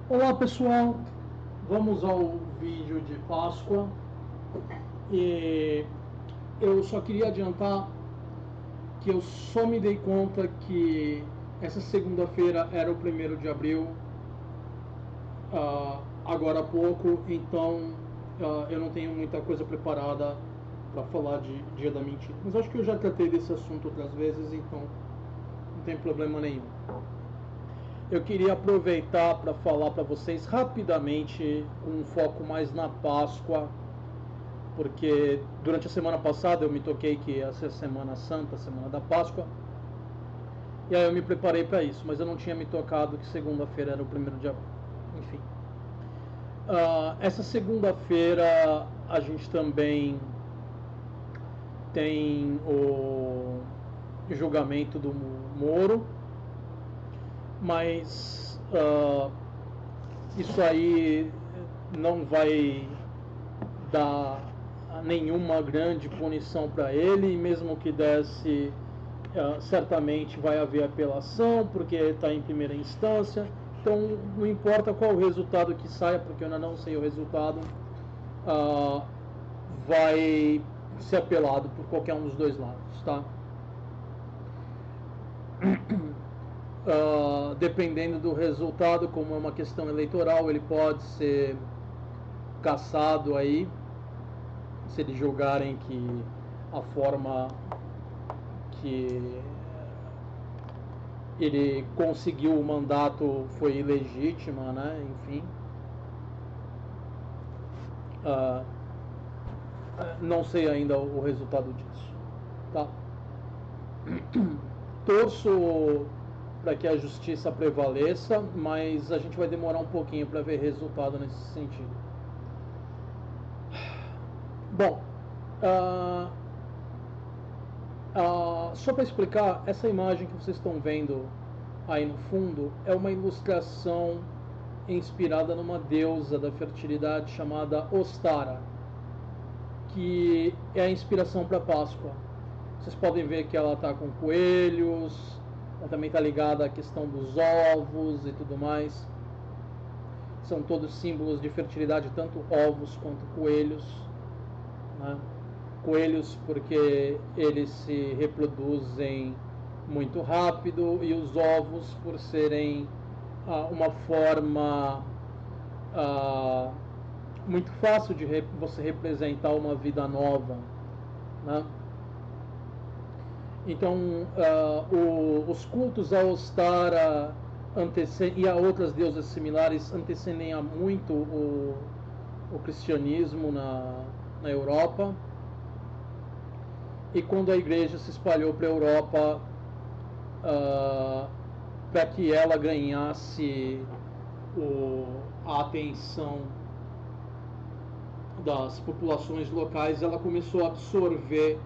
Olá pessoal, vamos ao vídeo de Páscoa e eu só queria adiantar que eu só me dei conta que essa segunda-feira era o 1º de abril, agora há pouco, então eu não tenho muita coisa preparada para falar de Dia da Mentira, mas acho que eu já tratei desse assunto outras vezes, então não tem problema nenhum. Eu queria aproveitar para falar para vocês rapidamente, com um foco mais na Páscoa, porque durante a semana passada eu me toquei que ia ser a Semana Santa, a Semana da Páscoa, e aí eu me preparei para isso, mas eu não tinha me tocado que segunda-feira era o 1º de abril. Enfim, essa segunda-feira a gente também tem o julgamento do Moro, mas isso aí não vai dar nenhuma grande punição para ele, e mesmo que desse, certamente vai haver apelação, porque está em primeira instância, então não importa qual o resultado que saia, porque eu ainda não sei o resultado, vai ser apelado por qualquer um dos dois lados, tá? Dependendo do resultado, como é uma questão eleitoral, ele pode ser cassado aí, se eles julgarem que a forma que ele conseguiu o mandato foi ilegítima, né? Enfim, não sei ainda o resultado disso, tá? Torço para que a justiça prevaleça, mas a gente vai demorar um pouquinho para ver resultado nesse sentido. Bom, só para explicar, essa imagem que vocês estão vendo aí no fundo é uma ilustração inspirada numa deusa da fertilidade chamada Ostara, que é a inspiração para Páscoa. Vocês podem ver que ela está com coelhos, ela também está ligada à questão dos ovos e tudo mais. São todos símbolos de fertilidade, tanto ovos quanto coelhos, né? Coelhos porque eles se reproduzem muito rápido, e os ovos por serem uma forma muito fácil de você representar uma vida nova, né? Então os cultos a Ostara e a outras deusas similares antecedem há muito o cristianismo na Europa. E quando a igreja se espalhou para a Europa, para que ela ganhasse a atenção das populações locais, ela começou a absorver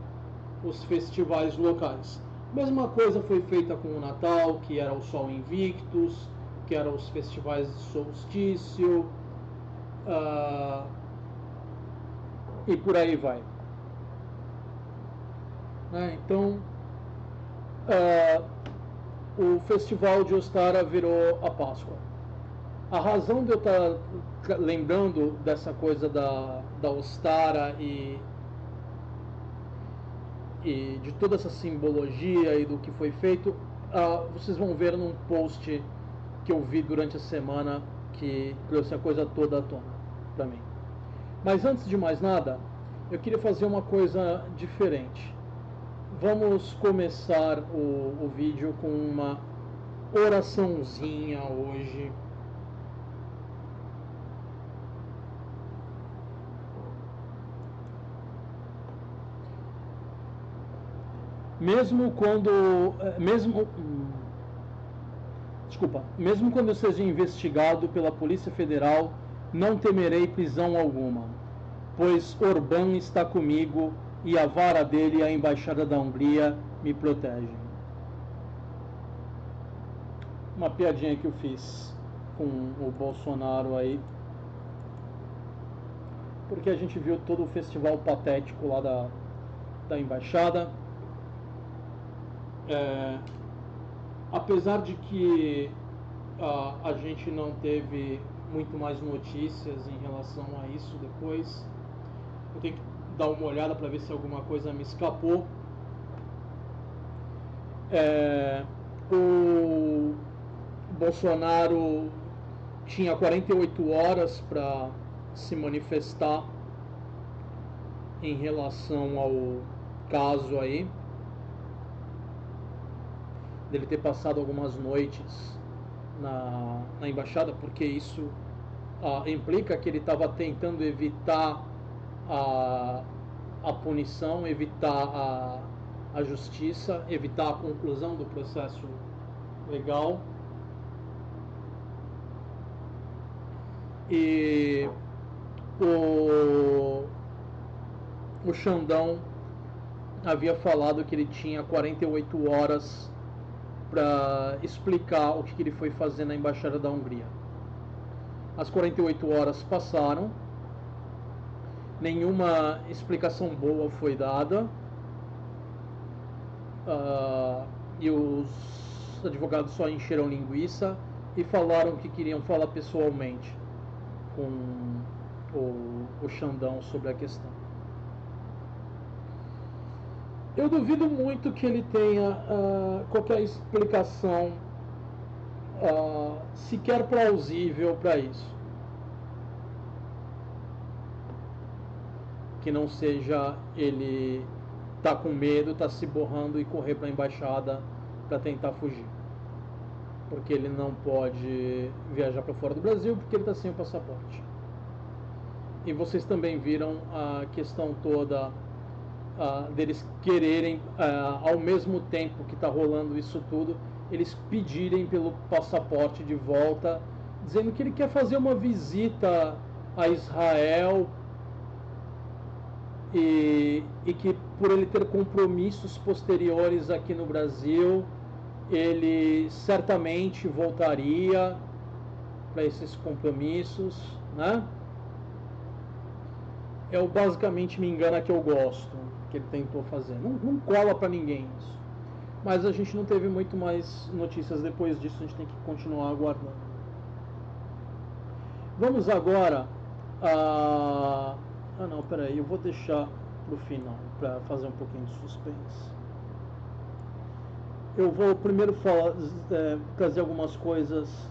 os festivais locais. Mesma coisa foi feita com o Natal, que era o Sol Invictus, que eram os festivais de solstício, e por aí vai. Então, o festival de Ostara virou a Páscoa. A razão de eu estar lembrando dessa coisa da Ostara e de toda essa simbologia e do que foi feito, vocês vão ver num post que eu vi durante a semana que trouxe a coisa toda à tona para mim. Mas antes de mais nada, eu queria fazer uma coisa diferente. Vamos começar o vídeo com uma oraçãozinha hoje. Mesmo quando eu seja investigado pela Polícia Federal, não temerei prisão alguma, pois Orbán está comigo e a vara dele e a embaixada da Hungria me protegem. Uma piadinha que eu fiz com o Bolsonaro aí, porque a gente viu todo o festival patético lá da embaixada. Apesar de que A gente não teve muito mais notícias em relação a isso depois. Eu tenho que dar uma olhada para ver se alguma coisa me escapou. O Bolsonaro tinha 48 horas para se manifestar em relação ao caso aí, dele ter passado algumas noites na embaixada, porque isso implica que ele estava tentando evitar a punição, evitar a justiça, evitar a conclusão do processo legal. E o Xandão havia falado que ele tinha 48 horas para explicar o que ele foi fazer na Embaixada da Hungria. As 48 horas passaram, nenhuma explicação boa foi dada, e os advogados só encheram linguiça e falaram que queriam falar pessoalmente com o Xandão sobre a questão. Eu duvido muito que ele tenha qualquer explicação sequer plausível para isso, que não seja ele tá com medo, tá se borrando e correr para a embaixada para tentar fugir, porque ele não pode viajar para fora do Brasil porque ele está sem o passaporte. E vocês também viram a questão toda deles quererem, ao mesmo tempo que está rolando isso tudo, eles pedirem pelo passaporte de volta, dizendo que ele quer fazer uma visita a Israel e que por ele ter compromissos posteriores aqui no Brasil, ele certamente voltaria para esses compromissos, né? É o basicamente me engana que eu gosto que ele tentou fazer. Não cola para ninguém isso. Mas a gente não teve muito mais notícias depois disso, a gente tem que continuar aguardando. Vamos agora não, peraí, eu vou deixar pro final para fazer um pouquinho de suspense. Eu vou primeiro trazer algumas coisas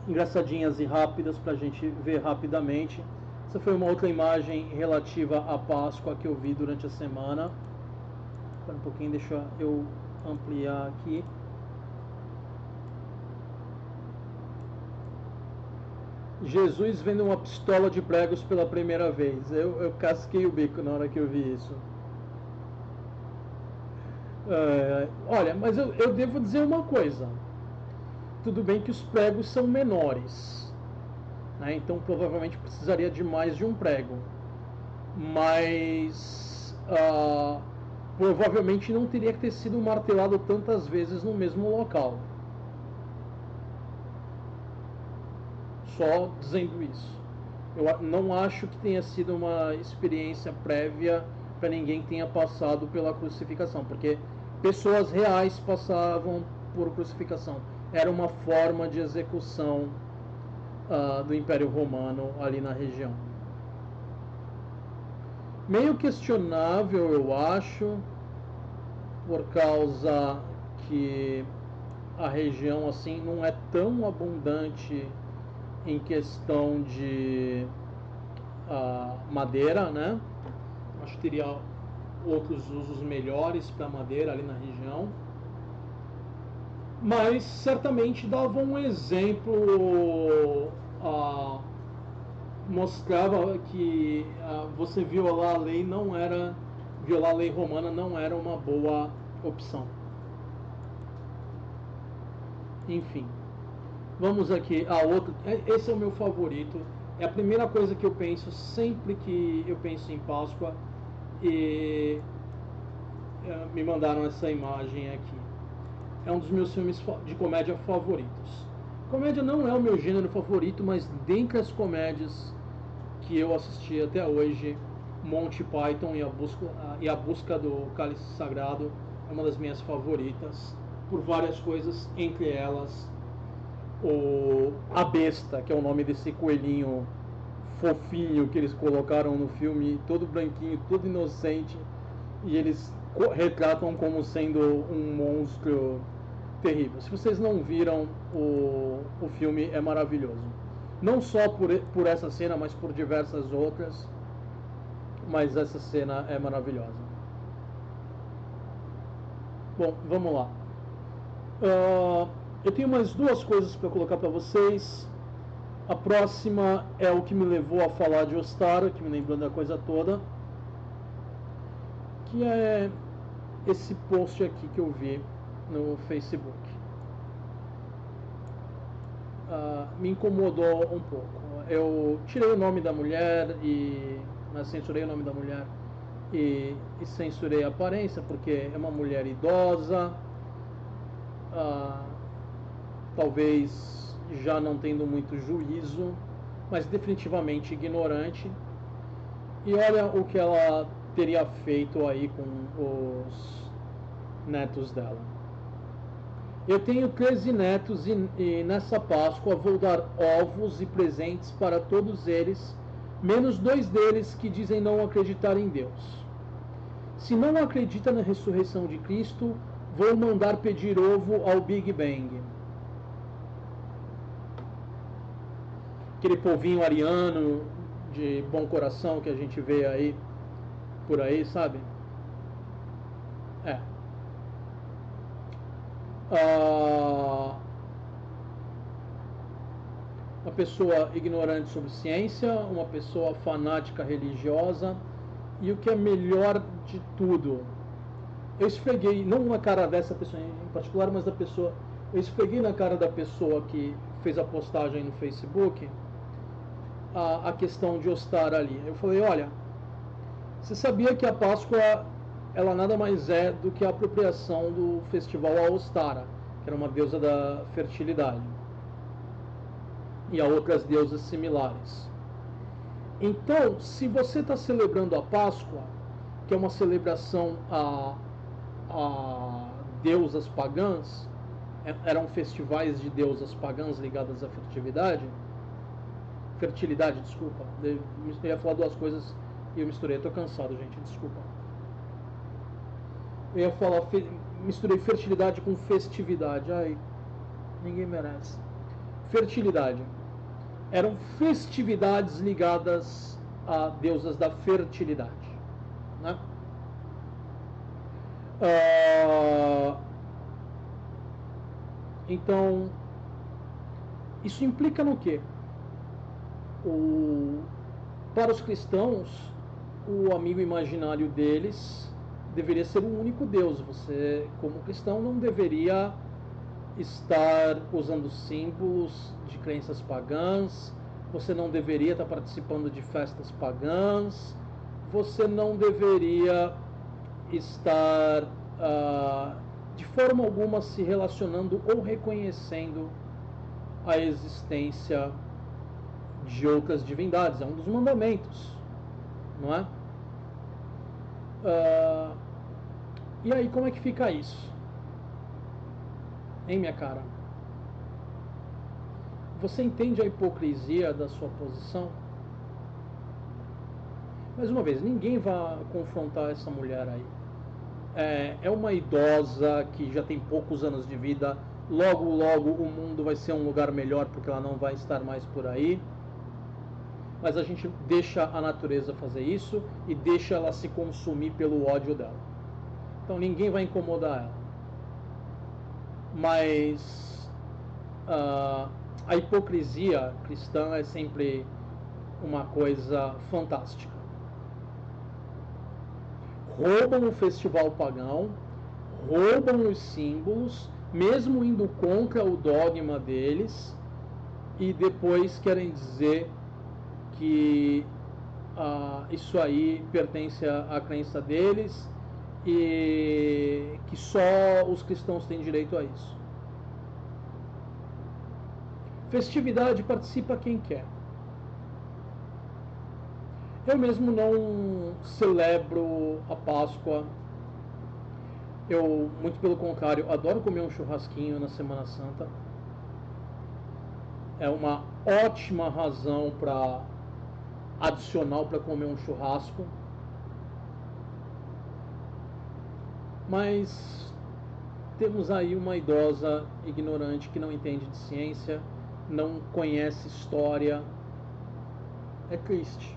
engraçadinhas e rápidas para a gente ver rapidamente. Essa foi uma outra imagem relativa à Páscoa que eu vi durante a semana. Espera um pouquinho, deixa eu ampliar aqui. Jesus vendo uma pistola de pregos pela primeira vez. Eu casquei o bico na hora que eu vi isso. Olha, mas eu devo dizer uma coisa. Tudo bem que os pregos são menores, né? Então provavelmente precisaria de mais de um prego. Mas provavelmente não teria que ter sido martelado tantas vezes no mesmo local. Só dizendo isso. Eu não acho que tenha sido uma experiência prévia para ninguém que tenha passado pela crucificação, porque pessoas reais passavam por crucificação. Era uma forma de execução do Império Romano ali na região. Meio questionável, eu acho, por causa que a região assim não é tão abundante em questão de madeira, né? Acho que teria outros usos melhores para madeira ali na região, mas certamente dava um exemplo, mostrava que você violar a lei violar a lei romana não era uma boa opção. Enfim, vamos aqui a outro. Esse é o meu favorito. É a primeira coisa que eu penso sempre que eu penso em Páscoa, e me mandaram essa imagem aqui. É um dos meus filmes de comédia favoritos. Comédia não é o meu gênero favorito, mas dentre as comédias que eu assisti até hoje, Monty Python e a Busca do Cálice Sagrado é uma das minhas favoritas. por várias coisas, entre elas a besta, que é o nome desse coelhinho fofinho que eles colocaram no filme, todo branquinho, todo inocente, e eles retratam como sendo um monstro terrível. Se vocês não viram, o filme é maravilhoso. Não só por essa cena, mas por diversas outras. Mas essa cena é maravilhosa. Bom, vamos lá. Eu tenho mais duas coisas para colocar para vocês. A próxima é o que me levou a falar de Ostara, que me lembrou da coisa toda, que é esse post aqui que eu vi no Facebook. Me incomodou um pouco. Eu tirei o nome da mulher censurei o nome da mulher e censurei a aparência, porque é uma mulher idosa, talvez já não tendo muito juízo, mas definitivamente ignorante. E olha o que ela teria feito aí com os netos dela. Eu tenho 13 netos e nessa Páscoa vou dar ovos e presentes para todos eles, menos 2 deles que dizem não acreditar em Deus. Se não acredita na ressurreição de Cristo, vou mandar pedir ovo ao Big Bang. Aquele povinho ariano de bom coração que a gente vê aí, por aí, sabe? Uma pessoa ignorante sobre ciência, uma pessoa fanática religiosa, e o que é melhor de tudo, eu esfreguei, não na cara dessa pessoa em particular, mas da pessoa, eu esfreguei na cara da pessoa que fez a postagem no Facebook a questão de Ostara ali. Eu falei, olha, você sabia que a Páscoa, ela nada mais é do que a apropriação do festival a Ostara, que era uma deusa da fertilidade, e a outras deusas similares. Então, se você está celebrando a Páscoa, que é uma celebração a deusas pagãs, eram festivais de deusas pagãs ligadas à fertilidade, desculpa, eu ia falar duas coisas e eu misturei, estou cansado, gente, desculpa. Eu ia falar, misturei fertilidade com festividade, ai, ninguém merece. Fertilidade. Eram festividades ligadas a deusas da fertilidade, né? Então, isso implica no quê? Para os cristãos, o amigo imaginário deles deveria ser o único Deus. Você, como cristão, não deveria estar usando símbolos de crenças pagãs, você não deveria estar participando de festas pagãs, você não deveria estar de forma alguma se relacionando ou reconhecendo a existência de outras divindades. É um dos mandamentos, não é? E aí, como é que fica isso? Hein, minha cara? Você entende a hipocrisia da sua posição? Mais uma vez, ninguém vai confrontar essa mulher aí. É uma idosa que já tem poucos anos de vida. Logo, logo o mundo vai ser um lugar melhor porque ela não vai estar mais por aí. Mas a gente deixa a natureza fazer isso e deixa ela se consumir pelo ódio dela. Então ninguém vai incomodar ela. Mas a hipocrisia cristã é sempre uma coisa fantástica. Roubam o festival pagão, roubam os símbolos, mesmo indo contra o dogma deles, e depois querem dizer que isso aí pertence à crença deles e que só os cristãos têm direito a isso. Festividade participa quem quer. Eu mesmo não celebro a Páscoa. Eu, muito pelo contrário, adoro comer um churrasquinho na Semana Santa. É uma ótima razão para adicional para comer um churrasco. Mas temos aí uma idosa ignorante que não entende de ciência, não conhece história. É triste.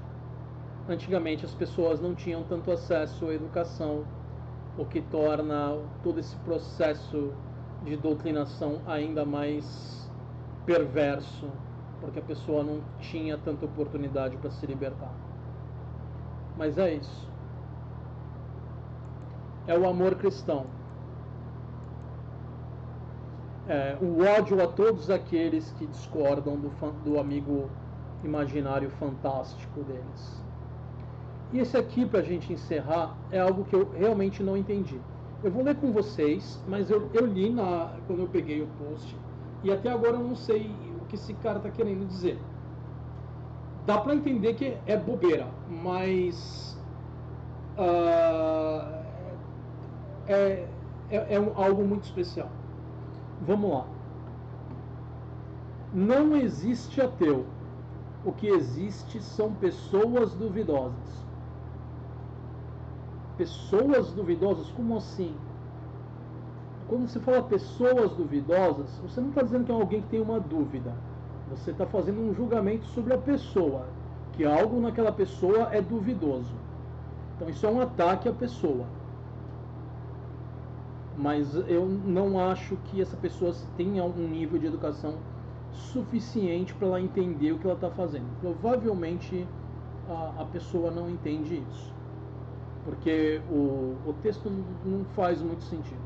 Antigamente as pessoas não tinham tanto acesso à educação, o que torna todo esse processo de doutrinação ainda mais perverso, porque a pessoa não tinha tanta oportunidade para se libertar. Mas é isso. É o amor cristão. É o ódio a todos aqueles que discordam do amigo imaginário fantástico deles. E esse aqui, para a gente encerrar, é algo que eu realmente não entendi. Eu vou ler com vocês, mas eu li quando eu peguei o post, e até agora eu não sei o que esse cara está querendo dizer. Dá para entender que é bobeira, mas algo muito especial. Vamos lá. Não existe ateu. O que existe são pessoas duvidosas. Pessoas duvidosas? Como assim? Quando você fala pessoas duvidosas, você não está dizendo que é alguém que tem uma dúvida. Você está fazendo um julgamento sobre a pessoa, que algo naquela pessoa é duvidoso. Então isso é um ataque à pessoa. Mas eu não acho que essa pessoa tenha um nível de educação suficiente para ela entender o que ela está fazendo. Provavelmente a pessoa não entende isso, porque o texto não faz muito sentido.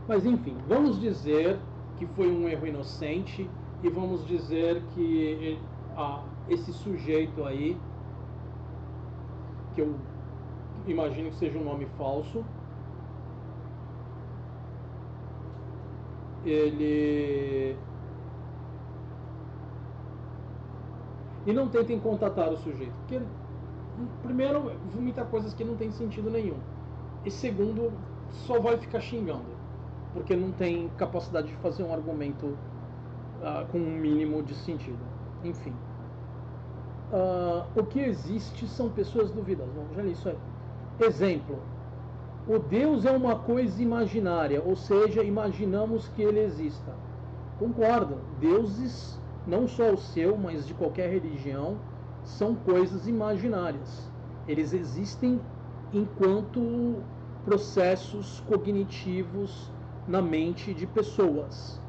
Mas enfim, vamos dizer que foi um erro inocente e vamos dizer que esse sujeito aí, que eu imagino que seja um nome falso, ele... E não tentem contatar o sujeito, porque primeiro, vomita coisas que não tem sentido nenhum, e segundo, só vai ficar xingando, porque não tem capacidade de fazer um argumento com um mínimo de sentido. Enfim, o que existe são pessoas duvidosas. Bom, já li isso aí. Exemplo: o Deus é uma coisa imaginária, ou seja, imaginamos que ele exista. Concordo, deuses, não só o seu, mas de qualquer religião, são coisas imaginárias. Eles existem enquanto processos cognitivos na mente de pessoas.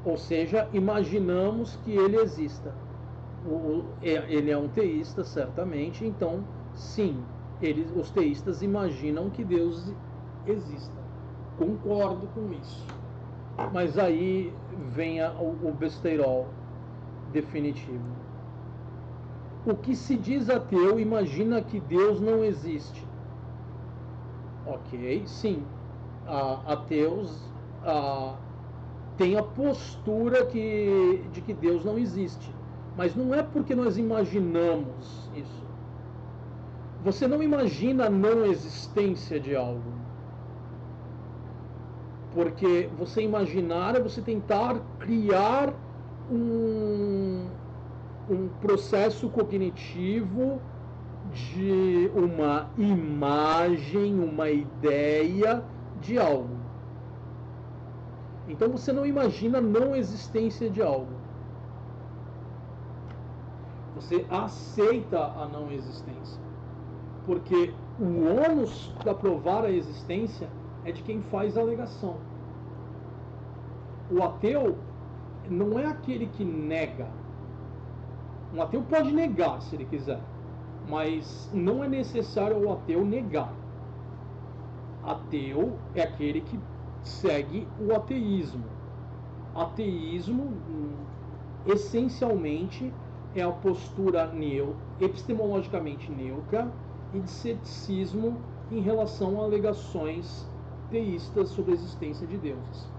Ou seja, imaginamos que ele exista. Ele é um teísta, certamente, então, sim, os teístas imaginam que Deus exista. Concordo com isso. Mas aí vem o besteirol definitivo. O que se diz ateu imagina que Deus não existe. Ok, sim. Ateus têm a postura de que Deus não existe. Mas não é porque nós imaginamos isso. Você não imagina a não existência de algo. Porque você imaginar é você tentar criar um processo cognitivo de uma imagem, uma ideia de algo. Então você não imagina a não existência de algo. Você aceita a não existência. Porque o ônus para provar a existência é de quem faz a alegação. O ateu não é aquele que nega. Um ateu pode negar se ele quiser, mas não é necessário o ateu negar. Ateu é aquele que segue o ateísmo. Ateísmo, essencialmente, é a postura epistemologicamente neutra e de ceticismo em relação a alegações teístas sobre a existência de deuses.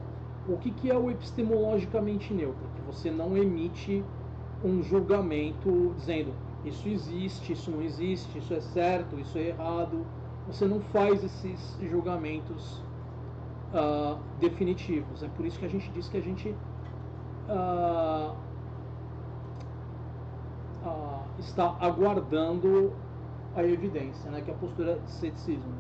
O que é o epistemologicamente neutro? Que você não emite um julgamento dizendo isso existe, isso não existe, isso é certo, isso é errado. Você não faz esses julgamentos definitivos. É por isso que a gente diz que a gente está aguardando a evidência, né, que é a postura de ceticismo.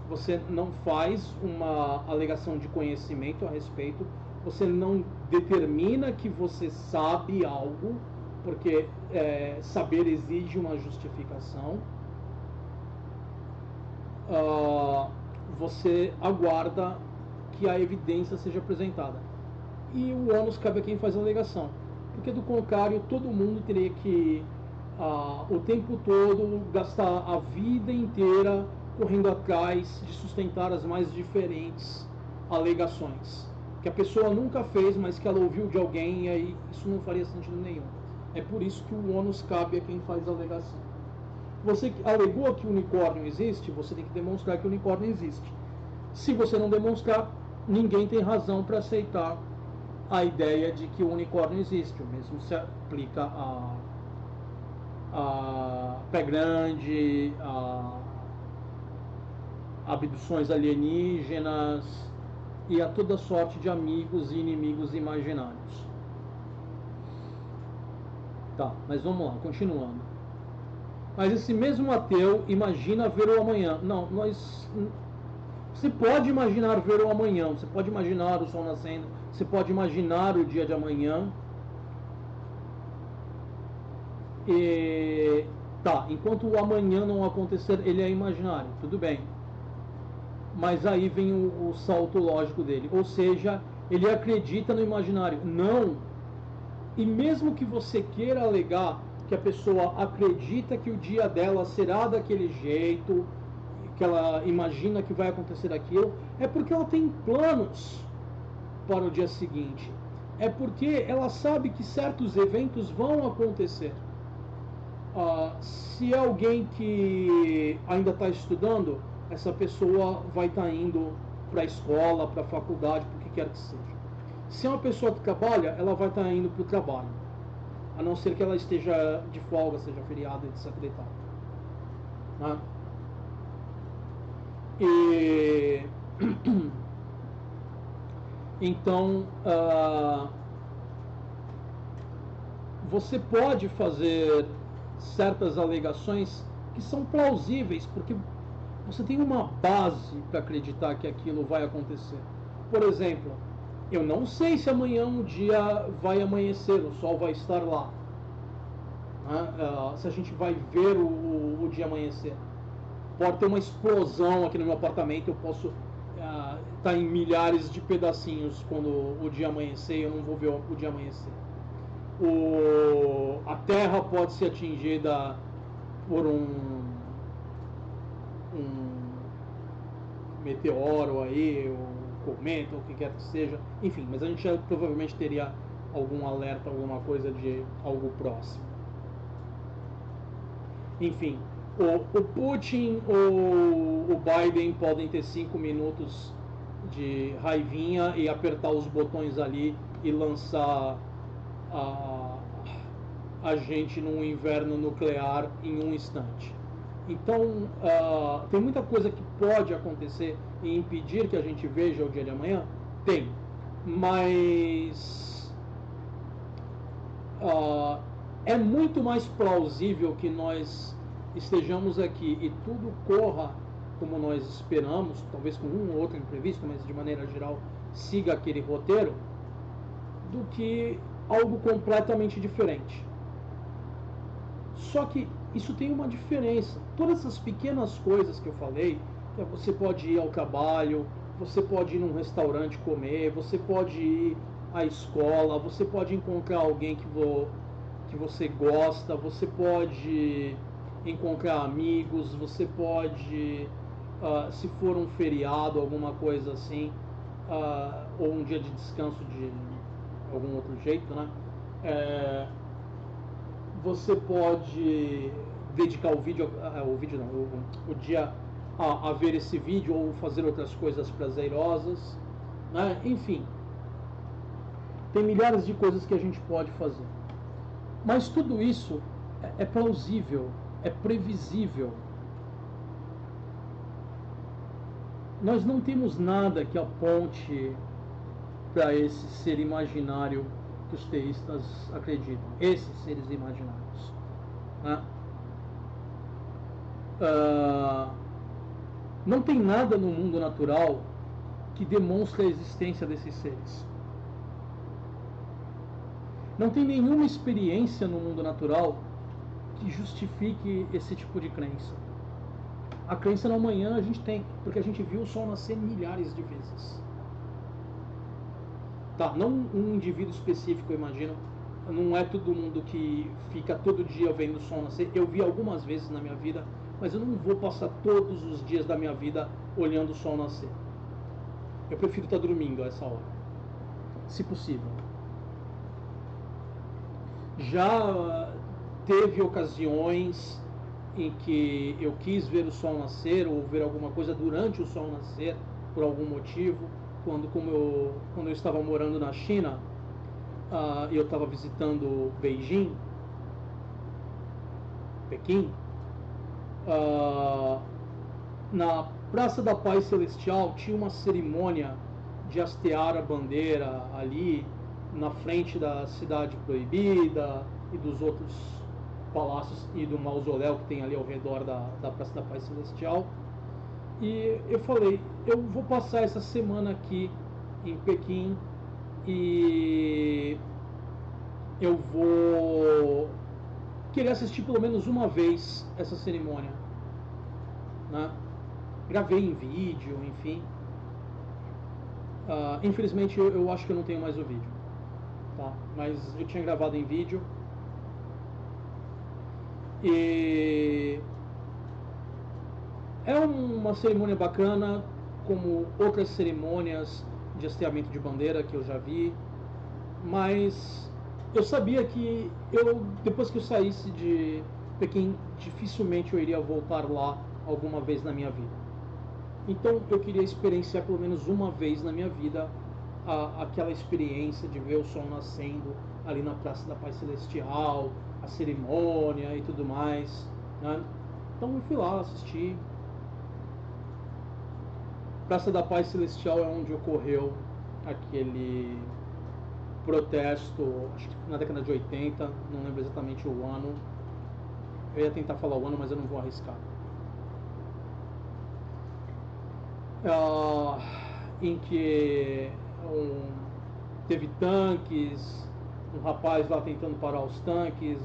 Você não faz uma alegação de conhecimento a respeito, você não determina que você sabe algo, porque saber exige uma justificação. Você aguarda que a evidência seja apresentada. E o ônus cabe a quem faz a alegação. Porque, do contrário, todo mundo teria que, o tempo todo, gastar a vida inteira correndo atrás de sustentar as mais diferentes alegações. Que a pessoa nunca fez, mas que ela ouviu de alguém, e aí isso não faria sentido nenhum. É por isso que o ônus cabe a quem faz a alegação. Você alegou que o unicórnio existe, você tem que demonstrar que o unicórnio existe. Se você não demonstrar, ninguém tem razão para aceitar a ideia de que o unicórnio existe. O mesmo se aplica a pé grande, a abduções alienígenas e a toda sorte de amigos e inimigos imaginários. Tá, mas vamos lá, continuando. Mas esse mesmo ateu imagina ver o amanhã. Não, você pode imaginar ver o amanhã, você pode imaginar o sol nascendo, você pode imaginar o dia de amanhã. Enquanto o amanhã não acontecer, ele é imaginário, tudo bem. Mas aí vem o salto lógico dele, ou seja, ele acredita no imaginário. Não. E mesmo que você queira alegar que a pessoa acredita que o dia dela será daquele jeito, que ela imagina que vai acontecer aquilo, é porque ela tem planos para o dia seguinte. É porque ela sabe que certos eventos vão acontecer. Se é alguém que ainda está estudando, essa pessoa vai estar indo para a escola, para a faculdade, para o que quer que seja. Se é uma pessoa que trabalha, ela vai estar indo para o trabalho, a não ser que ela esteja de folga, seja feriado, etc. e tal. Né? Então, você pode fazer certas alegações que são plausíveis, porque você tem uma base para acreditar que aquilo vai acontecer. Por exemplo, eu não sei se amanhã um dia vai amanhecer, o sol vai estar lá. Se a gente vai ver o dia amanhecer. Pode ter uma explosão aqui no meu apartamento, eu posso estar em milhares de pedacinhos quando o dia amanhecer e eu não vou ver o dia amanhecer. A Terra pode ser atingida por um meteoro aí, um cometa, ou o que quer que seja, enfim, mas a gente já provavelmente teria algum alerta, alguma coisa de algo próximo. Enfim, o Putin ou o Biden podem ter 5 minutos de raivinha e apertar os botões ali e lançar a gente num inverno nuclear em um instante. Então, tem muita coisa que pode acontecer e impedir que a gente veja o dia de amanhã? Tem. Mas é muito mais plausível que nós estejamos aqui e tudo corra como nós esperamos, talvez com um ou outro imprevisto, mas de maneira geral siga aquele roteiro, do que algo completamente diferente. Só que isso tem uma diferença. Todas essas pequenas coisas que eu falei, que você pode ir ao trabalho, você pode ir num restaurante comer, você pode ir à escola, você pode encontrar alguém que você gosta, você pode encontrar amigos, você pode, se for um feriado, alguma coisa assim, ou um dia de descanso de algum outro jeito, né? Você pode dedicar o dia a ver esse vídeo ou fazer outras coisas prazerosas, né? Enfim, tem milhares de coisas que a gente pode fazer. Mas tudo isso é plausível, é previsível. Nós não temos nada que aponte para esse ser imaginário que os teístas acreditam, esses seres imaginários, né? Não tem nada no mundo natural que demonstre a existência desses seres. Não tem nenhuma experiência no mundo natural que justifique esse tipo de crença. A crença no amanhã a gente tem, porque a gente viu o sol nascer milhares de vezes. Tá, não um indivíduo específico, eu imagino. Não é todo mundo que fica todo dia vendo o sol nascer. Eu vi algumas vezes na minha vida, mas eu não vou passar todos os dias da minha vida olhando o sol nascer. Eu prefiro estar dormindo a essa hora, se possível. Já teve ocasiões em que eu quis ver o sol nascer ou ver alguma coisa durante o sol nascer por algum motivo. Quando eu estava morando na China, eu estava visitando Beijing, Pequim, na Praça da Paz Celestial tinha uma cerimônia de hastear a bandeira ali na frente da Cidade Proibida e dos outros palácios e do mausoléu que tem ali ao redor da Praça da Paz Celestial. E eu falei, eu vou passar essa semana aqui em Pequim e eu vou querer assistir pelo menos uma vez essa cerimônia, né? Gravei em vídeo, enfim. Infelizmente eu acho que eu não tenho mais o vídeo, tá? Mas eu tinha gravado em vídeo. E é uma cerimônia bacana, como outras cerimônias de hasteamento de bandeira que eu já vi, mas eu sabia que depois que eu saísse de Pequim, dificilmente eu iria voltar lá alguma vez na minha vida. Então eu queria experienciar pelo menos uma vez na minha vida aquela experiência de ver o sol nascendo ali na Praça da Paz Celestial, a cerimônia e tudo mais, né? Então eu fui lá assistir. Praça da Paz Celestial é onde ocorreu aquele protesto, acho que na década de 80, não lembro exatamente o ano. Eu ia tentar falar o ano, mas eu não vou arriscar. Em que teve tanques, um rapaz lá tentando parar os tanques,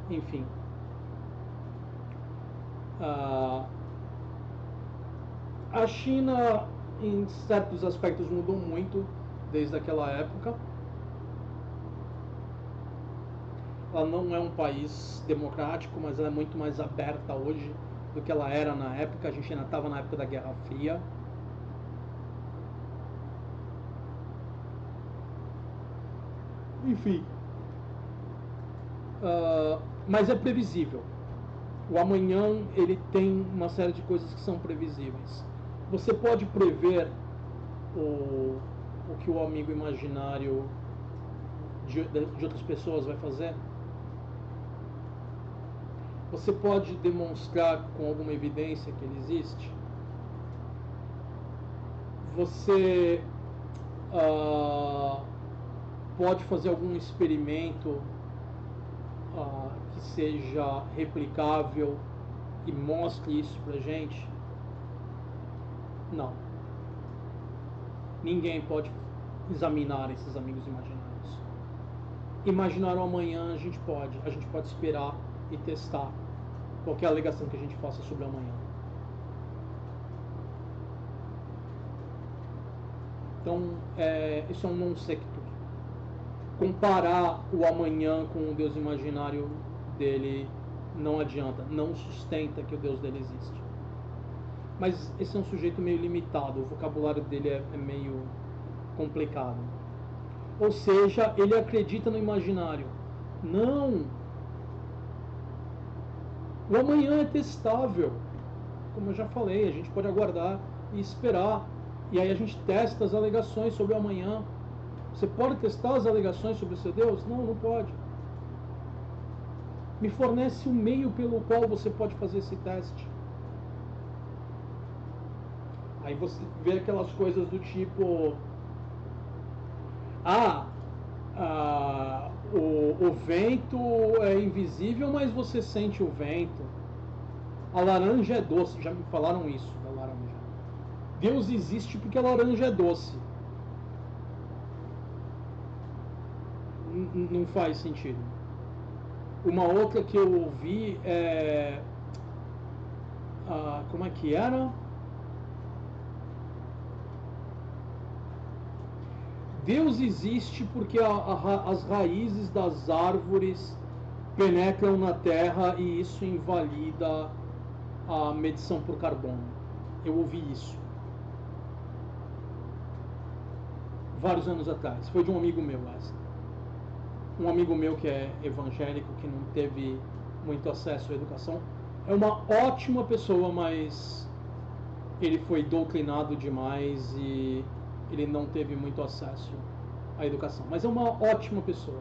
enfim. A China, em certos aspectos, mudou muito desde aquela época. Ela não é um país democrático, mas ela é muito mais aberta hoje do que ela era na época. A gente ainda estava na época da Guerra Fria. Enfim. Mas é previsível. O amanhã ele tem uma série de coisas que são previsíveis. Você pode prever o que o amigo imaginário de outras pessoas vai fazer? Você pode demonstrar com alguma evidência que ele existe? Você pode fazer algum experimento que seja replicável e mostre isso pra gente? Não. Ninguém pode examinar esses amigos imaginários. Imaginar o amanhã a gente pode esperar e testar qualquer alegação que a gente faça sobre o amanhã. Então, isso é um non sequitur. Comparar o amanhã com o Deus imaginário dele não adianta, não sustenta que o Deus dele existe. Mas esse é um sujeito meio limitado, o vocabulário dele é meio complicado. Ou seja, ele acredita no imaginário. Não! O amanhã é testável. Como eu já falei, a gente pode aguardar e esperar. E aí a gente testa as alegações sobre o amanhã. Você pode testar as alegações sobre o seu Deus? Não, não pode. Me fornece o meio pelo qual você pode fazer esse teste. Aí você vê aquelas coisas do tipo... o vento é invisível, mas você sente o vento. A laranja é doce. Já me falaram isso da laranja. Deus existe porque a laranja é doce. Não faz sentido. Uma outra que eu ouvi é... como é que era? Deus existe porque as raízes das árvores penetram na terra e isso invalida a medição por carbono. Eu ouvi isso vários anos atrás. Foi de um amigo meu essa. Um amigo meu que é evangélico, que não teve muito acesso à educação. É uma ótima pessoa, mas ele foi doutrinado demais e ele não teve muito acesso à educação. Mas é uma ótima pessoa.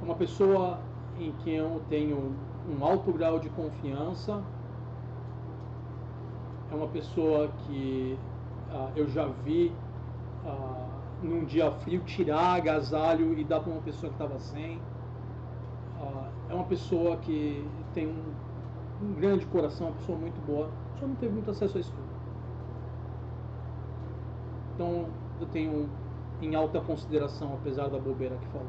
É uma pessoa em quem eu tenho um alto grau de confiança. É uma pessoa que eu já vi num dia frio tirar agasalho e dar para uma pessoa que estava sem. É uma pessoa que tem um grande coração, uma pessoa muito boa, só não teve muito acesso a estudo. Então eu tenho em alta consideração, apesar da bobeira que falou.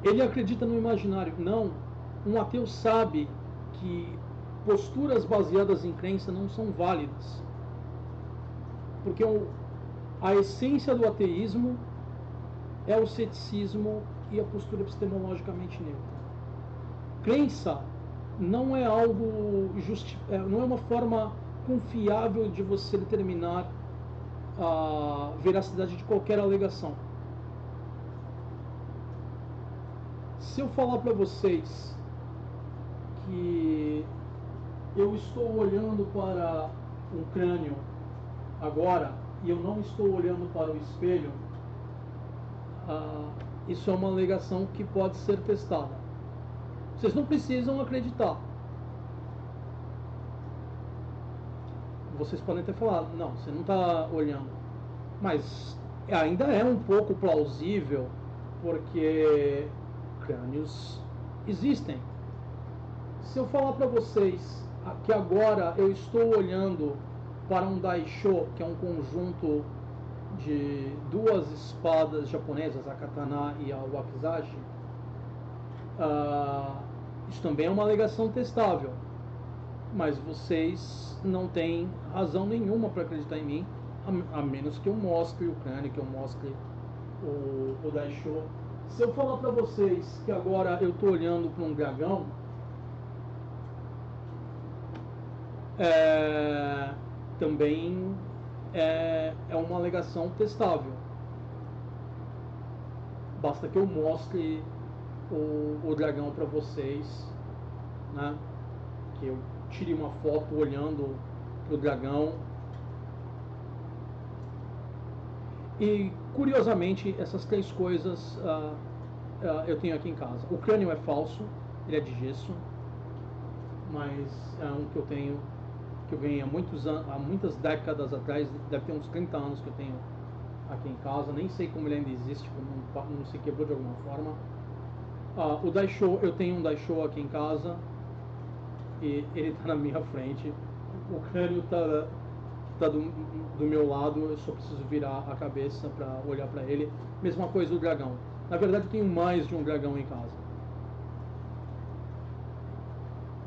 Ele acredita no imaginário. Não, um ateu sabe que posturas baseadas em crença não são válidas. Porque a essência do ateísmo é o ceticismo e a postura epistemologicamente neutra. Crença não é algo não é uma forma confiável de você determinar a veracidade de qualquer alegação. Se eu falar para vocês que eu estou olhando para um crânio agora e eu não estou olhando para o espelho, isso é uma alegação que pode ser testada. Vocês não precisam acreditar. Vocês podem até falar, não, você não está olhando. Mas ainda é um pouco plausível, porque crânios existem. Se eu falar para vocês que agora eu estou olhando para um daisho, que é um conjunto de duas espadas japonesas, a katana e a wakizashi, isso também é uma alegação testável. Mas vocês não têm razão nenhuma para acreditar em mim, a menos que eu mostre o crânio, que eu mostre o daisho. Se eu falar para vocês que agora eu estou olhando para um dragão, também é uma alegação testável. Basta que eu mostre o dragão para vocês, né? Que eu tire uma foto olhando para o dragão. E curiosamente essas três coisas eu tenho aqui em casa. O crânio é falso, ele é de gesso, mas é um que eu tenho, que eu ganhei há muitas décadas atrás, deve ter uns 30 anos que eu tenho aqui em casa, nem sei como ele ainda existe, como não se quebrou de alguma forma. O daisho, eu tenho um daisho aqui em casa e ele está na minha frente. O crânio está do meu lado, eu só preciso virar a cabeça para olhar para ele. Mesma coisa do dragão. Na verdade eu tenho mais de um dragão em casa,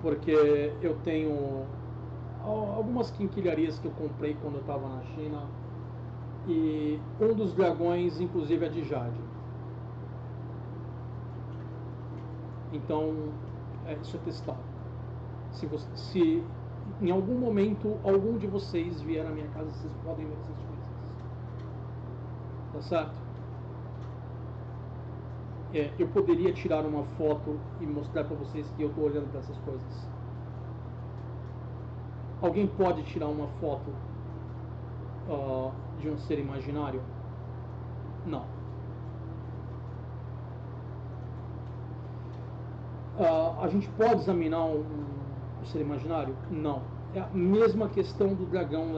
porque eu tenho algumas quinquilharias que eu comprei quando eu estava na China, e um dos dragões inclusive é de jade. Então isso é testável. Se em algum momento algum de vocês vier à minha casa, vocês podem ver essas coisas. Tá certo? Eu poderia tirar uma foto e mostrar para vocês que eu estou olhando para essas coisas. Alguém pode tirar uma foto de um ser imaginário? Não. a gente pode examinar um ser imaginário? Não. É a mesma questão do dragão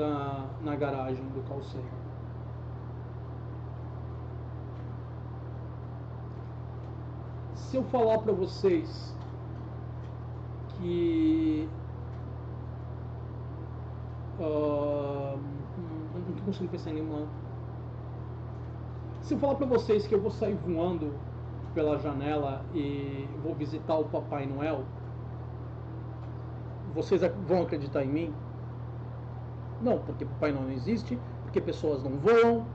na garagem do Carl Sagan. Se eu falar para vocês que não estou conseguindo pensar em nenhuma. Se eu falar para vocês que eu vou sair voando pela janela e vou visitar o Papai Noel, vocês vão acreditar em mim? Não, porque Papai Noel não existe, porque pessoas não voam.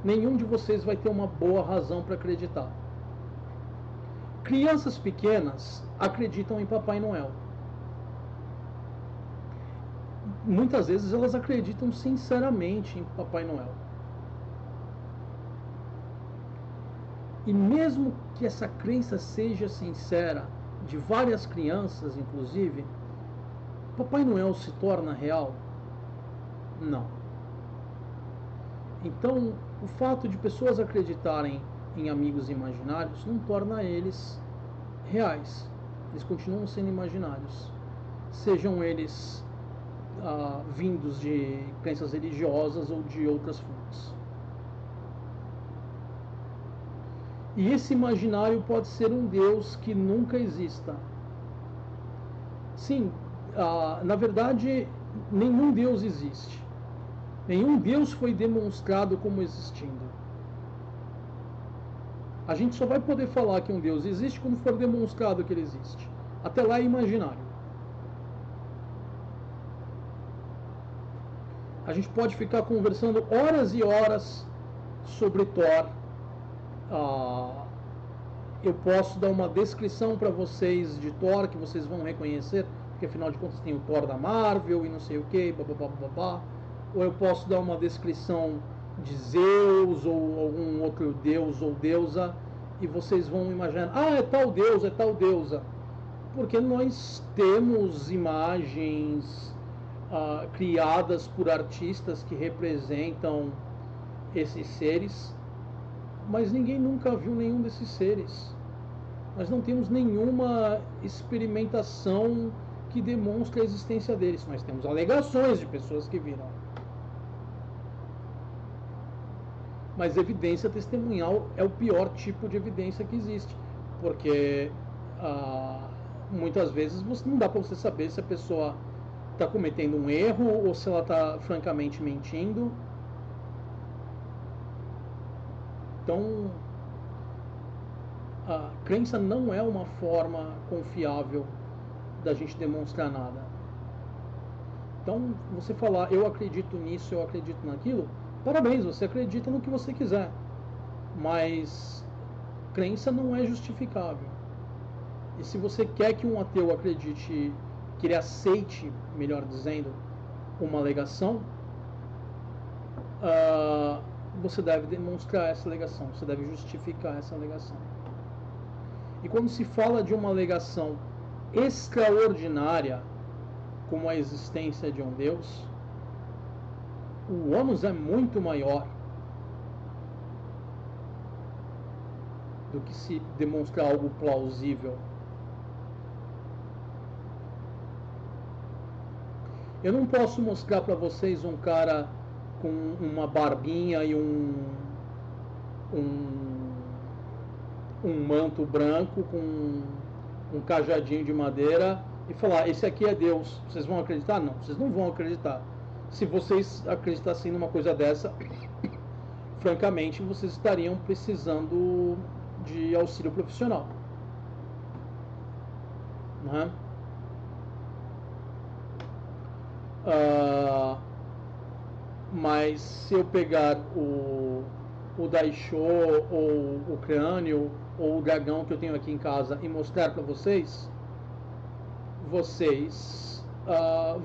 Nenhum de vocês vai ter uma boa razão para acreditar. Crianças pequenas acreditam em Papai Noel. Muitas vezes elas acreditam sinceramente em Papai Noel. E mesmo que essa crença seja sincera, de várias crianças inclusive, Papai Noel se torna real? Não. Então, o fato de pessoas acreditarem em amigos imaginários não torna eles reais. Eles continuam sendo imaginários. Sejam eles vindos de crenças religiosas ou de outras fontes. E esse imaginário pode ser um Deus que nunca exista. Sim, na verdade, nenhum Deus existe. Nenhum Deus foi demonstrado como existindo. A gente só vai poder falar que um Deus existe quando for demonstrado que ele existe. Até lá é imaginário. A gente pode ficar conversando horas e horas sobre Thor. Eu posso dar uma descrição para vocês de Thor que vocês vão reconhecer, porque afinal de contas tem o Thor da Marvel e não sei o que, babá. Ou eu posso dar uma descrição de Zeus ou algum outro deus ou deusa e vocês vão imaginar, é tal deus, é tal deusa. Porque nós temos imagens criadas por artistas que representam esses seres, mas ninguém nunca viu nenhum desses seres. Nós não temos nenhuma experimentação que demonstre a existência deles. Nós temos alegações de pessoas que viram. Mas evidência testemunhal é o pior tipo de evidência que existe, porque muitas vezes não dá para você saber se a pessoa está cometendo um erro ou se ela está francamente mentindo. Então, a crença não é uma forma confiável da gente demonstrar nada. Então, você falar, eu acredito nisso, eu acredito naquilo, parabéns, você acredita no que você quiser. Mas crença não é justificável. E se você quer que um ateu acredite, que ele aceite, melhor dizendo, uma alegação, você deve demonstrar essa alegação, você deve justificar essa alegação. E quando se fala de uma alegação extraordinária, como a existência de um Deus, o ônus é muito maior do que se demonstrar algo plausível. Eu não posso mostrar para vocês um cara com uma barbinha e um manto branco com um cajadinho de madeira e falar, esse aqui é Deus. Vocês vão acreditar? Não, vocês não vão acreditar. Se vocês acreditassem numa coisa dessa, francamente, vocês estariam precisando de auxílio profissional. Não é? Mas se eu pegar o Daisho ou o crânio ou o dragão que eu tenho aqui em casa e mostrar para vocês, vocês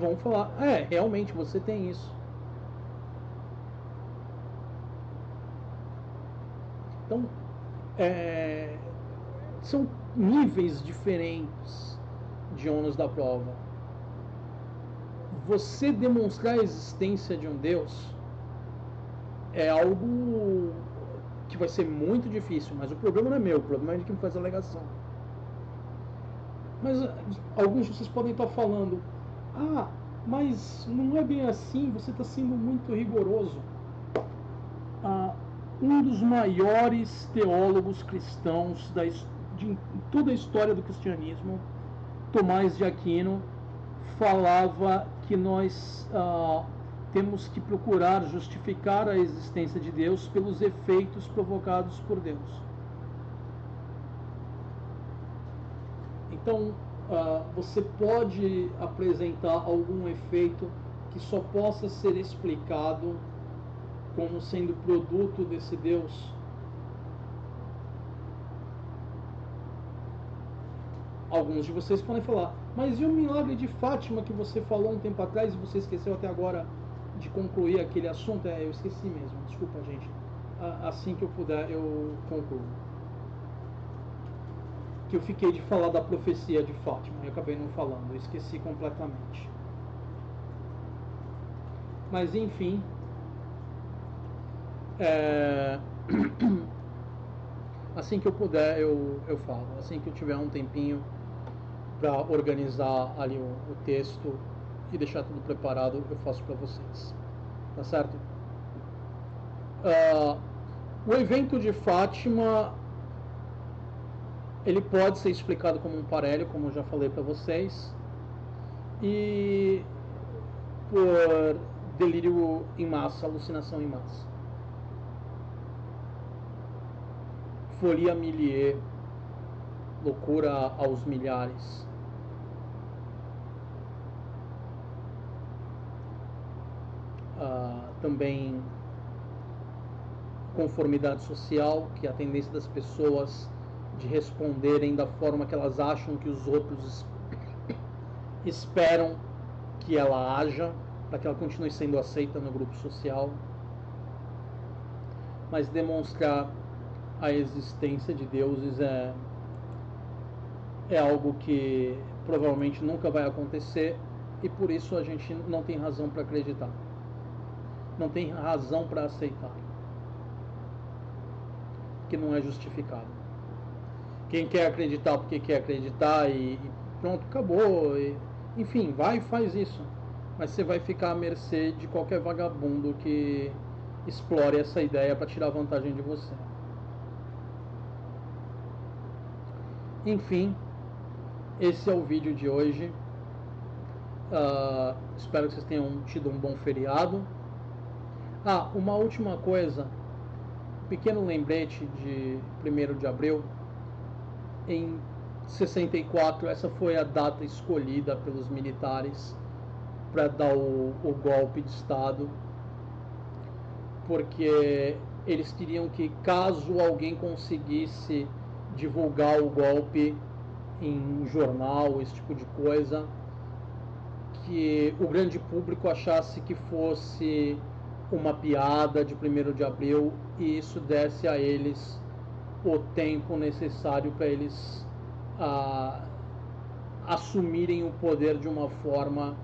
vão falar, realmente você tem isso. Então, são níveis diferentes de ônus da prova. Você demonstrar a existência de um Deus é algo que vai ser muito difícil, mas o problema não é meu, o problema é de quem faz a alegação. Mas alguns de vocês podem estar falando, ah, mas não é bem assim, você está sendo muito rigoroso. Um dos maiores teólogos cristãos de toda a história do cristianismo, Tomás de Aquino, falava que nós temos que procurar justificar a existência de Deus pelos efeitos provocados por Deus. Então, você pode apresentar algum efeito que só possa ser explicado como sendo produto desse Deus? Alguns de vocês podem falar, mas e o milagre de Fátima que você falou um tempo atrás e você esqueceu até agora de concluir aquele assunto? Eu esqueci mesmo, desculpa, gente. Assim que eu puder, eu concluo. Que eu fiquei de falar da profecia de Fátima e acabei não falando, eu esqueci completamente. Mas enfim, assim que eu puder eu falo, assim que eu tiver um tempinho para organizar ali o texto e deixar tudo preparado, eu faço para vocês, tá certo? O evento de Fátima, ele pode ser explicado como um parélio, como eu já falei para vocês, e por delírio em massa, alucinação em massa. Folia milier, loucura aos milhares. Também conformidade social, que é a tendência das pessoas de responderem da forma que elas acham que os outros esperam que ela haja, para que ela continue sendo aceita no grupo social. Mas demonstrar a existência de deuses é algo que provavelmente nunca vai acontecer, e por isso a gente não tem razão para acreditar, não tem razão para aceitar, que não é justificado. Quem quer acreditar porque quer acreditar e pronto, acabou, enfim, vai e faz isso, mas você vai ficar à mercê de qualquer vagabundo que explore essa ideia para tirar vantagem de você. Enfim, esse é o vídeo de hoje. Espero que vocês tenham tido um bom feriado. Uma última coisa, pequeno lembrete de 1º de abril. Em 64, essa foi a data escolhida pelos militares para dar o golpe de Estado, porque eles queriam que, caso alguém conseguisse divulgar o golpe em jornal, esse tipo de coisa, que o grande público achasse que fosse uma piada de 1º de abril e isso desse a eles o tempo necessário para eles assumirem o poder de uma forma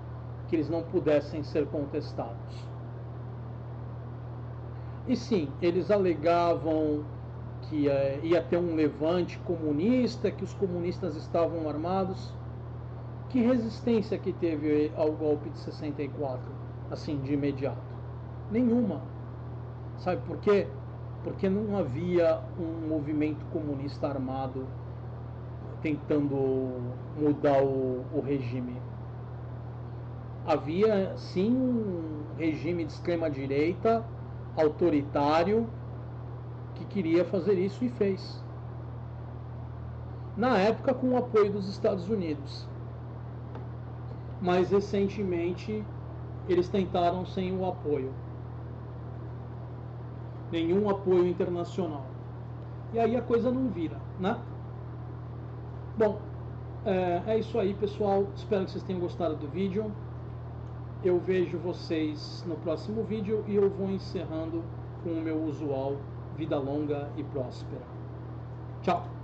que eles não pudessem ser contestados. E sim, eles alegavam que ia ter um levante comunista, que os comunistas estavam armados. Que resistência que teve ao golpe de 64, assim, de imediato? Nenhuma. Sabe por quê? Porque não havia um movimento comunista armado tentando mudar o regime. Havia, sim, um regime de extrema-direita, autoritário, que queria fazer isso e fez. Na época, com o apoio dos Estados Unidos. Mas recentemente eles tentaram sem o apoio, nenhum apoio internacional, e aí a coisa não vira, né? Bom, é isso aí, pessoal, espero que vocês tenham gostado do vídeo. Eu vejo vocês no próximo vídeo e eu vou encerrando com o meu usual: vida longa e próspera. Tchau!